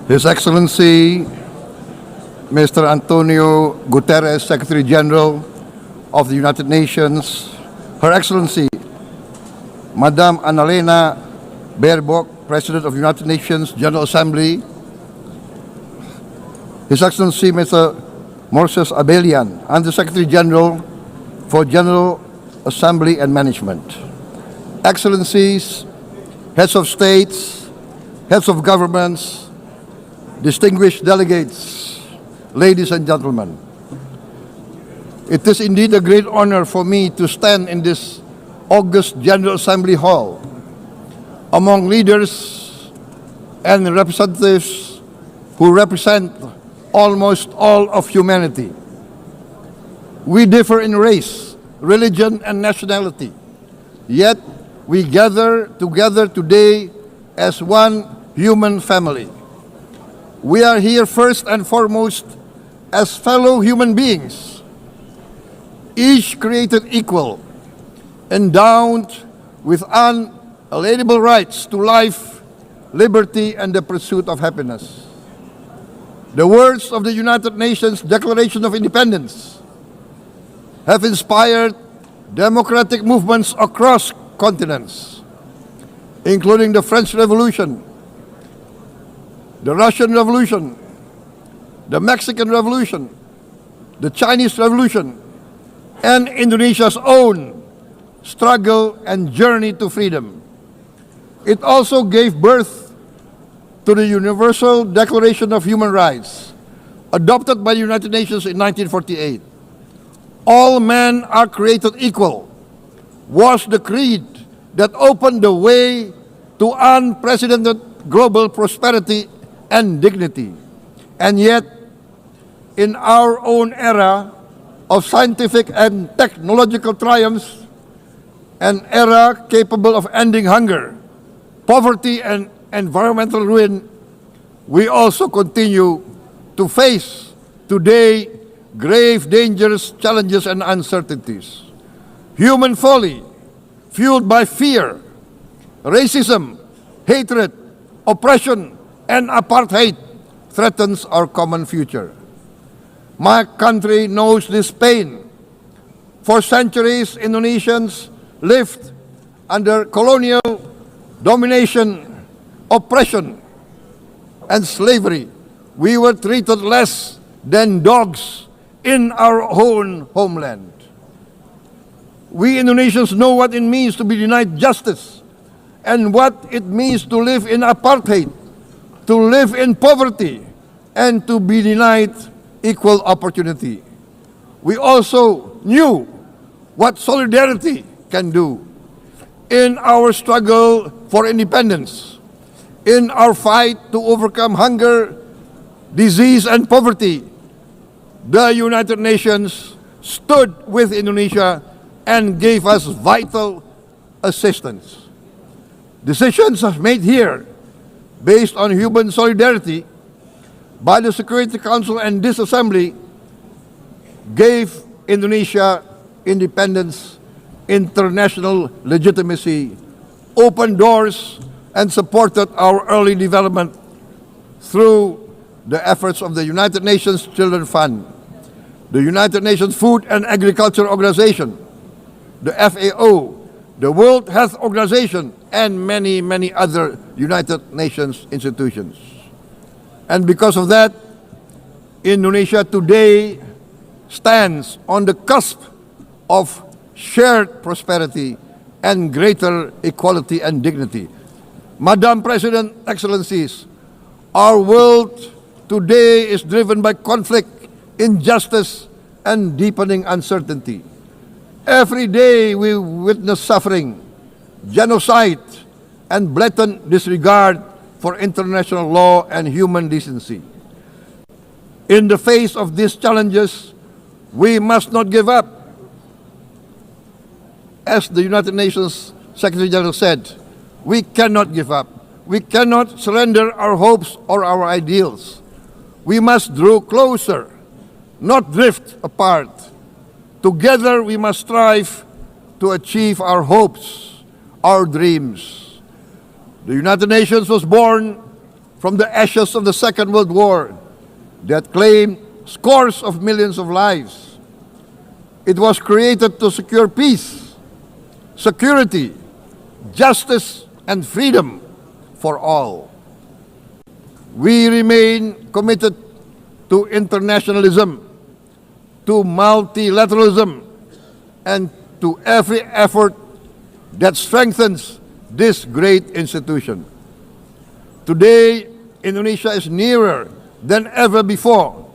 His Excellency, Mr. Antonio Guterres, Secretary General of the United Nations, Her Excellency, Madam Annalena Baerbock, President of the United Nations General Assembly, His Excellency, Mr. Moses Abelian, Under-Secretary General for General Assembly and Management, Excellencies, Heads of States, Heads of Governments, distinguished delegates, ladies and gentlemen. It is indeed a great honor for me to stand in this august General Assembly Hall among leaders and representatives who represent almost all of humanity. We differ in race, religion, and nationality, yet we gather together today as one human family. We are here first and foremost as fellow human beings, each created equal, endowed with unalienable rights to life, liberty, and the pursuit of happiness. The words of the United Nations Declaration of Independence have inspired democratic movements across continents, including the French Revolution, the Russian Revolution, the Mexican Revolution, the Chinese Revolution, and Indonesia's own struggle and journey to freedom. It also gave birth to the Universal Declaration of Human Rights, adopted by the United Nations in 1948. All men are created equal was the creed that opened the way to unprecedented global prosperity and dignity. And yet, in our own era of scientific and technological triumphs, an era capable of ending hunger, poverty, and environmental ruin, we also continue to face today grave dangers, challenges, and uncertainties. Human folly, fueled by fear, racism, hatred, oppression, and apartheid, threatens our common future. My country knows this pain. For centuries, Indonesians lived under colonial domination, oppression, and slavery. We were treated less than dogs in our own homeland. We Indonesians know what it means to be denied justice and what it means to live in apartheid, to live in poverty, and to be denied equal opportunity. We also knew what solidarity can do. In our struggle for independence, in our fight to overcome hunger, disease, and poverty, the United Nations stood with Indonesia and gave us vital assistance. Decisions made here based on human solidarity by the Security Council and this Assembly gave Indonesia independence, international legitimacy, opened doors, and supported our early development through the efforts of the United Nations Children Fund, the United Nations Food and Agriculture Organization, the FAO, the World Health Organization, and many, many other United Nations institutions. And because of that, Indonesia today stands on the cusp of shared prosperity and greater equality and dignity. Madam President, Excellencies, our world today is driven by conflict, injustice, and deepening uncertainty. Every day we witness suffering, genocide, and blatant disregard for international law and human decency. In the face of these challenges, we must not give up. As the United Nations Secretary General said, we cannot give up. We cannot surrender our hopes or our ideals. We must draw closer, not drift apart. Together we must strive to achieve our hopes, our dreams. The United Nations was born from the ashes of the Second World War that claimed scores of millions of lives. It was created to secure peace, security, justice, and freedom for all. We remain committed to internationalism, to multilateralism, and to every effort that strengthens this great institution. Today, Indonesia is nearer than ever before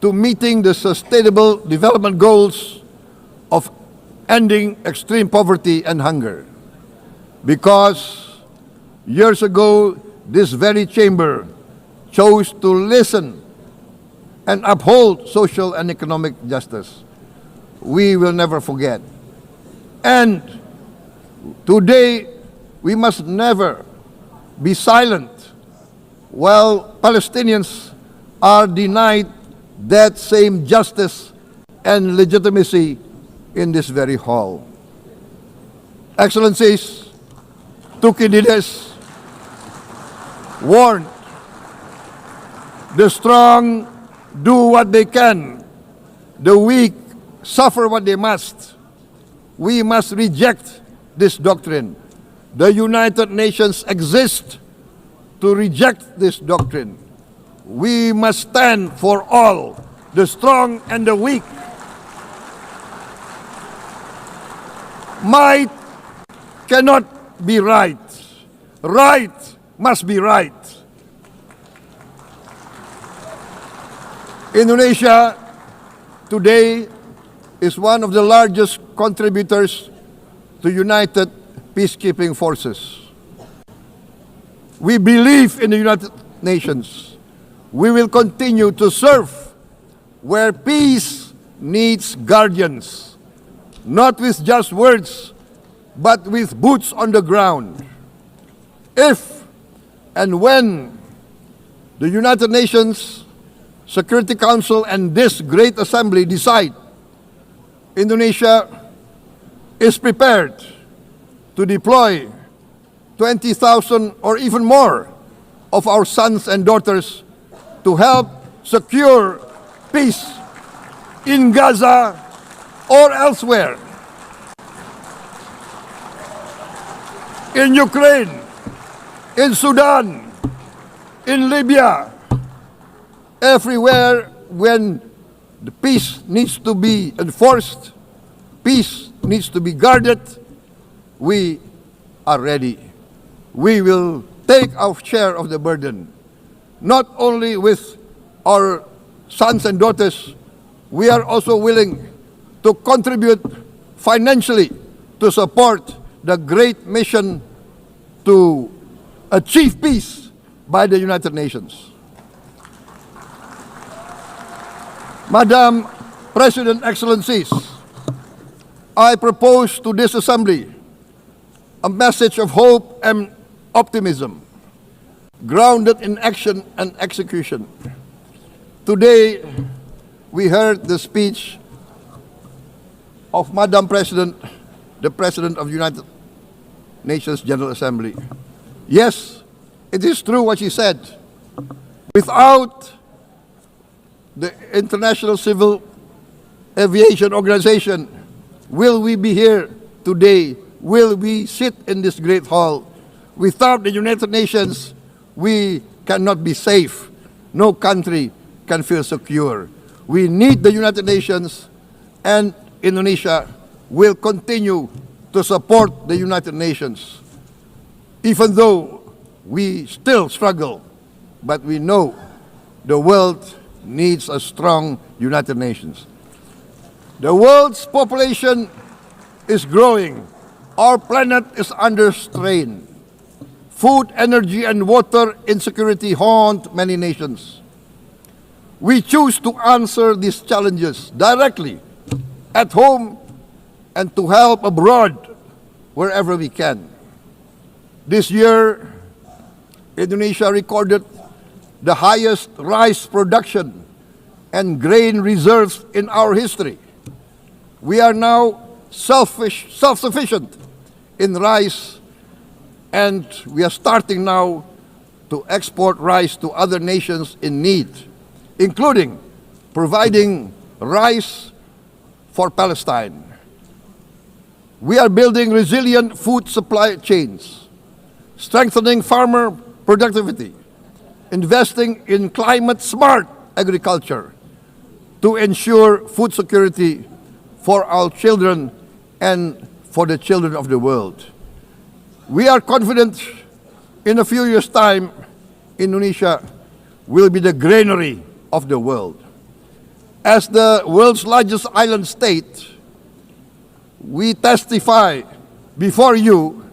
to meeting the sustainable development goals of ending extreme poverty and hunger. Because years ago, this very chamber chose to listen and uphold social and economic justice. We will never forget. And today, we must never be silent while Palestinians are denied that same justice and legitimacy in this very hall. Excellencies, Thucydides warned, the strong do what they can, the weak suffer what they must. We must reject this doctrine. The United Nations exist to reject this doctrine. We must stand for all, the strong and the weak. Might cannot be right. Right must be right. Indonesia today is one of the largest contributors to United Peacekeeping Forces. We believe in the United Nations. We will continue to serve where peace needs guardians, not with just words, but with boots on the ground. If and when the United Nations Security Council and this great assembly decide Indonesia is prepared to deploy 20,000 or even more of our sons and daughters to help secure peace in Gaza or elsewhere, in Ukraine, in Sudan, in Libya, everywhere when the peace needs to be enforced, peace needs to be guarded, we are ready. We will take our share of the burden, not only with our sons and daughters, we are also willing to contribute financially to support the great mission to achieve peace by the United Nations. Madam President, Excellencies, I propose to this Assembly a message of hope and optimism, grounded in action and execution. Today, we heard the speech of Madam President, the President of the United Nations General Assembly. Yes, it is true what she said. Without the International Civil Aviation Organization, will we be here today? Will we sit in this great hall? Without the United Nations, we cannot be safe. No country can feel secure. We need the United Nations, and Indonesia will continue to support the United Nations. Even though we still struggle, but we know the world needs a strong United Nations. The world's population is growing. Our planet is under strain. Food, energy, and water insecurity haunt many nations. We choose to answer these challenges directly at home and to help abroad wherever we can. This year, Indonesia recorded the highest rice production and grain reserves in our history. We are now self-sufficient in rice, and we are starting now to export rice to other nations in need, including providing rice for Palestine. We are building resilient food supply chains, strengthening farmer productivity, investing in climate-smart agriculture to ensure food security for our children and for the children of the world. We are confident in a few years' time, Indonesia will be the granary of the world. As the world's largest island state, we testify before you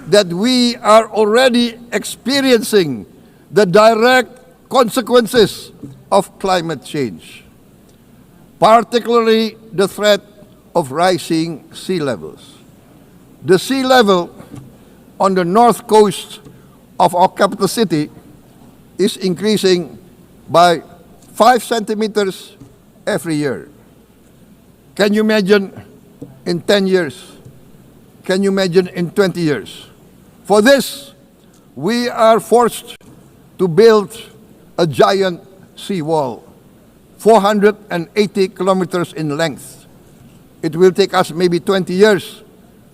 that we are already experiencing the direct consequences of climate change, particularly the threat of rising sea levels. The sea level on the north coast of our capital city is increasing by 5 centimeters every year. Can you imagine in 10 years? Can you imagine in 20 years? For this, we are forced to build a giant seawall, 480 kilometers in length. It will take us maybe 20 years,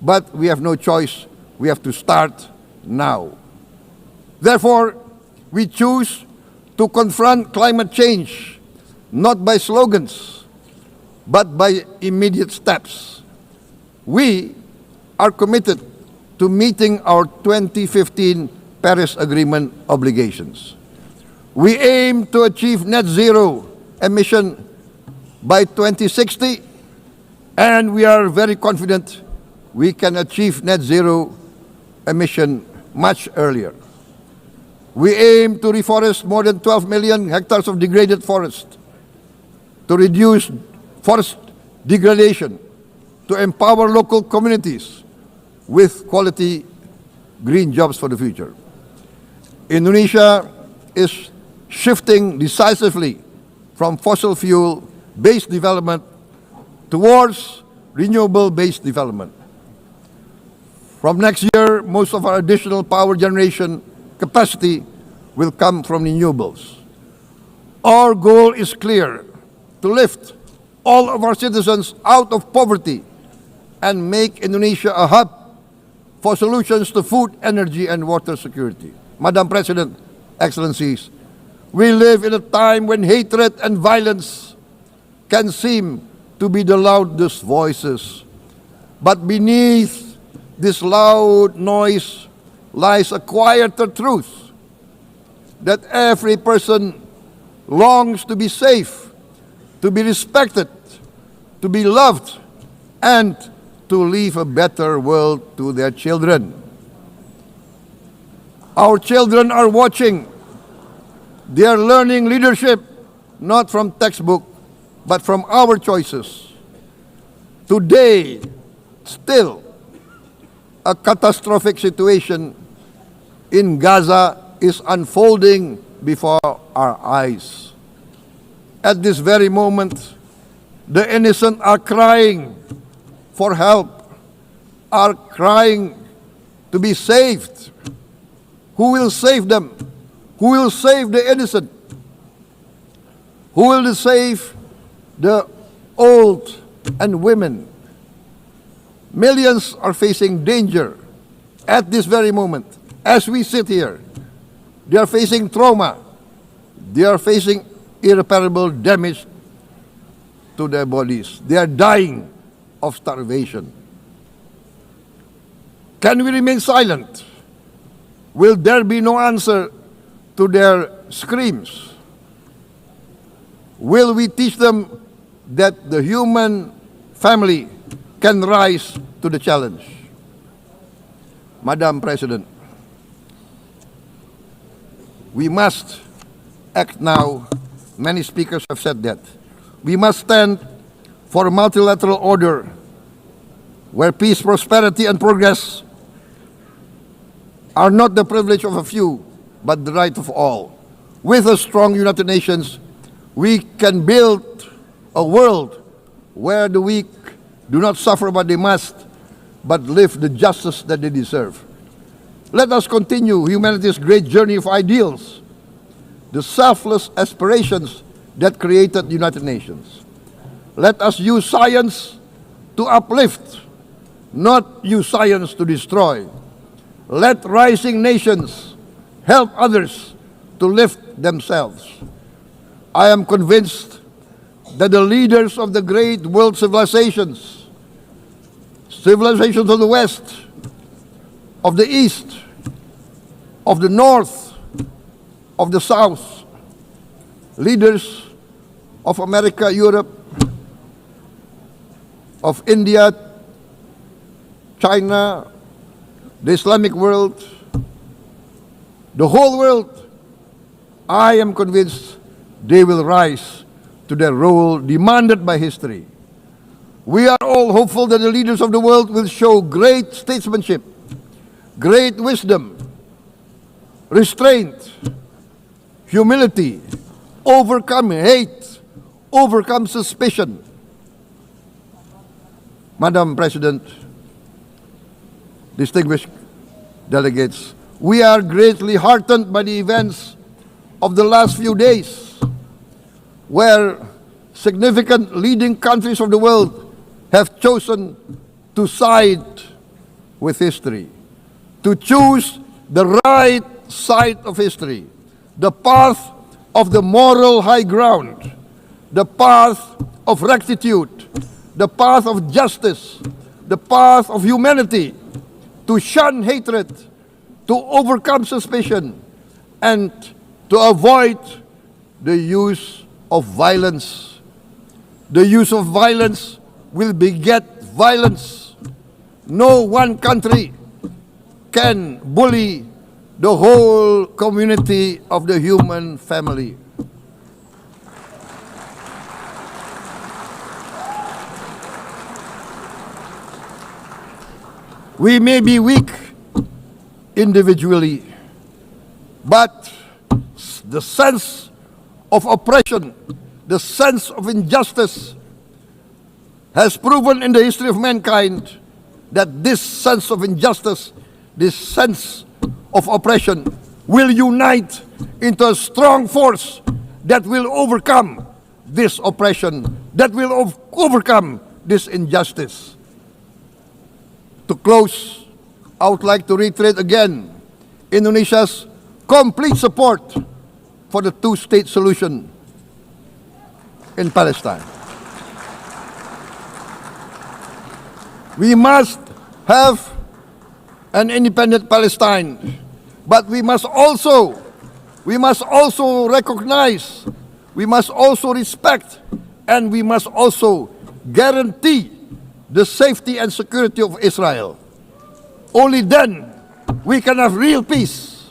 but we have no choice. We have to start now. Therefore, we choose to confront climate change not by slogans, but by immediate steps. We are committed to meeting our 2015 Paris Agreement obligations. We aim to achieve net zero emission by 2060, and we are very confident we can achieve net zero emission much earlier. We aim to reforest more than 12 million hectares of degraded forest, to reduce forest degradation, to empower local communities with quality green jobs for the future. Indonesia is shifting decisively from fossil fuel-based development towards renewable-based development. From next year, most of our additional power generation capacity will come from renewables. Our goal is clear: to lift all of our citizens out of poverty and make Indonesia a hub for solutions to food, energy, and water security. Madam President, Excellencies, we live in a time when hatred and violence can seem to be the loudest voices. But beneath this loud noise lies a quieter truth that every person longs to be safe, to be respected, to be loved, and to leave a better world to their children. Our children are watching. They are learning leadership not from textbook, but from our choices. Today, still, a catastrophic situation in Gaza is unfolding before our eyes. At this very moment, the innocent are crying for help, are crying to be saved. Who will save them? Who will save the innocent? Who will save the old and women? Millions are facing danger at this very moment. As we sit here, they are facing trauma. They are facing irreparable damage to their bodies. They are dying of starvation. Can we remain silent? Will there be no answer to their screams? Will we teach them that the human family can rise to the challenge? Madam President, we must act now. Many speakers have said that. We must stand for a multilateral order where peace, prosperity, and progress are not the privilege of a few, but the right of all. With a strong United Nations, we can build a world where the weak do not suffer what they must, but live the justice that they deserve. Let us continue humanity's great journey of ideals, the selfless aspirations that created the United Nations. Let us use science to uplift, not use science to destroy. Let rising nations help others to lift themselves. I am convinced that the leaders of the great world civilizations of the West, of the East, of the North, of the South, leaders of America, Europe, of India, China, the Islamic world, the whole world, I am convinced they will rise to their role demanded by history. We are all hopeful that the leaders of the world will show great statesmanship, great wisdom, restraint, humility, overcome hate, overcome suspicion. Madam President, distinguished delegates, we are greatly heartened by the events of the last few days, where significant leading countries of the world have chosen to side with history, to choose the right side of history, the path of the moral high ground, the path of rectitude, the path of justice, the path of humanity, to shun hatred, to overcome suspicion, and to avoid the use of violence. The use of violence will beget violence. No one country can bully the whole community of the human family. We may be weak individually, but the sense of oppression, the sense of injustice has proven in the history of mankind that this sense of injustice, this sense of oppression will unite into a strong force that will overcome this oppression, that will overcome this injustice. To close, I would like to reiterate again Indonesia's complete support for the two-state solution in Palestine. We must have an independent Palestine, but we must also recognize, we must also respect, and we must also guarantee the safety and security of Israel. Only then we can have real peace,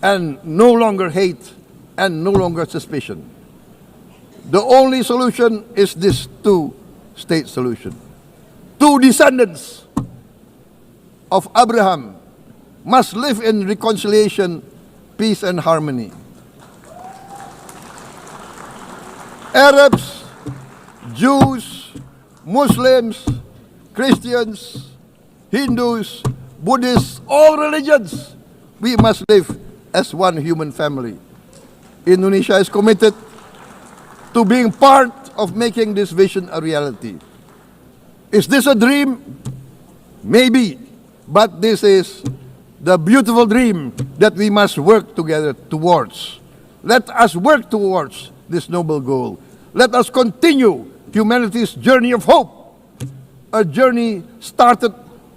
and no longer hate and no longer suspicion. The only solution is this two-state solution. Two descendants of Abraham must live in reconciliation, peace, and harmony. Arabs, Jews, Muslims, Christians, Hindus, Buddhists, all religions, we must live as one human family. Indonesia is committed to being part of making this vision a reality. Is this a dream? Maybe, but this is the beautiful dream that we must work together towards. Let us work towards this noble goal. Let us continue humanity's journey of hope, a journey started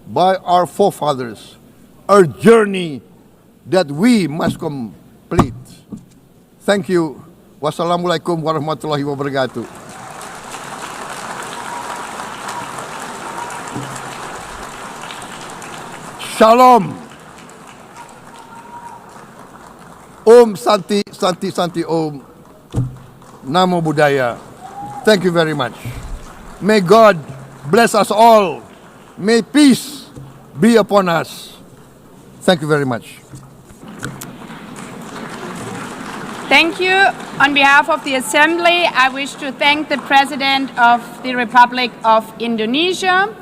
by our forefathers, a journey that we must complete. Thank you. Wassalamualaikum warahmatullahi wabarakatuh. Shalom. Om Santi, Santi, Santi Om. Namo Buddhaya. Thank you very much. May God bless us all. May peace be upon us. Thank you very much. Thank you. On behalf of the Assembly, I wish to thank the President of the Republic of Indonesia,